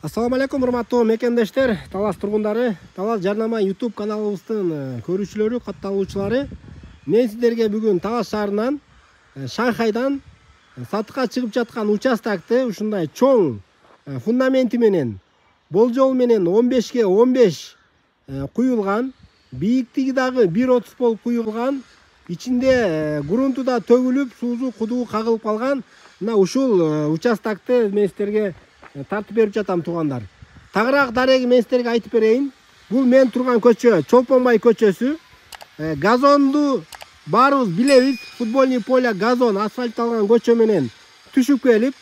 Assalamu алейкум, урматтуу мекендештер, Талас тургундары, Талас жарнама YouTube каналыбыздын көрүүчүлөрү, катталуучулары. Мен сиздерге бүгүн Талас шаарынан, Шанхайдан сатыкка чыгып жаткан участокты ушундай чоң фундаменти менен, болжол менен 15ге 15 куюлган, бийиктиги дагы 1.30 болуп куюлган, ичинде грунту да төгүлүп, суузу кудугу кагылып калган, мына ушул участокты мен сиздерге тартып берип жатам туугандар. Тагыраак дареги мен сиздерге айтып берейин. Бул мен турган көчө Чолпонбай көчөсү. Газонду баарыбыз билебиз. Футбольный поле газон асфальтталган көчө менен түшүп келип,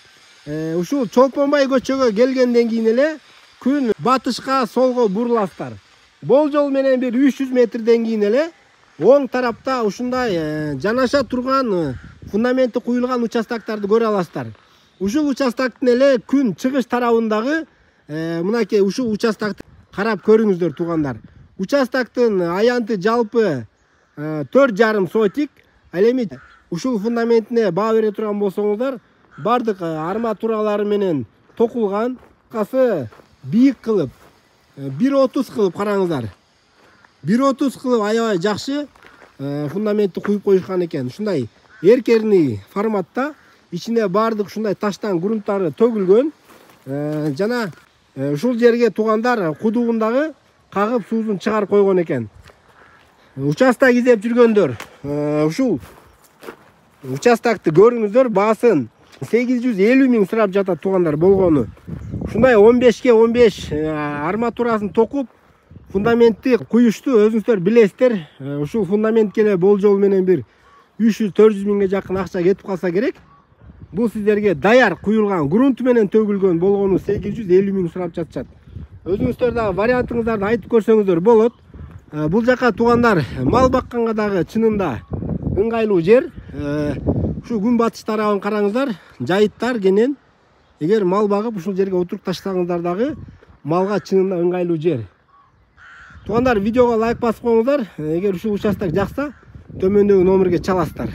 ушул Чолпонбай көчөгө келгенден кийин эле күн батышка, солго буруласыздар. Болжол менен бир 300 метрден кийин эле оң тарапта ушундай жанаша турган фундаменти куюлган участоктарды көрө аласыздар. Ушул участоктун эле күн чыгыш тарабындагы мынакей ушул участокты карап көрүңүздөр туугандар. Участоктун аянты жалпы 4,5 сотик. Ал эми ушул фундаментине баа бере турган болсоңуздар, бардык арматуралары менен токулган, касы бийик кылып 1.30 кылып караңыздар. 1.30 кылып аябай жакшы фундаментти куюп коюшкан экен. Ушундай эркерный форматта. İçinde бардык ушундай таштан грунттары төгүлгөн. Жана ушул жерге туугандар кудугундагы кагып суузун чыгарып койгон экен. Участок издеп жүргөндөр ушул участокты көрүңүздөр, баасын 850 миң сурап жатат туугандар болгону. Ушундай 15ге 15 арматурасын токуп фундаментти куюшту, өзүңүздөр билесиздер. Ушул фундаментке эле болжол менен бир 300-400 миңге жакын акча кетип калса керек. Бул сиздерге даяр куюлган, грунт менен төгүлгөн болгону 850 миң сурап жатышат. Өзүңүздөр дагы вариантыңыздарды айтып көрсөңүздөр болот. Бул жака туугандар мал бакканга дагы чынында ыңгайлуу жер. Ушу күн батыш тарабын караңыздар, жайыттар кенен. Эгер мал багып ушул жерге отуруп таштасаңыздар дагы малга чынында ыңгайлуу жер. Туугандар, видеого лайк басып коюңуздар. Эгер ушул участок жакса, төмөндөгү номерге чаласыздар.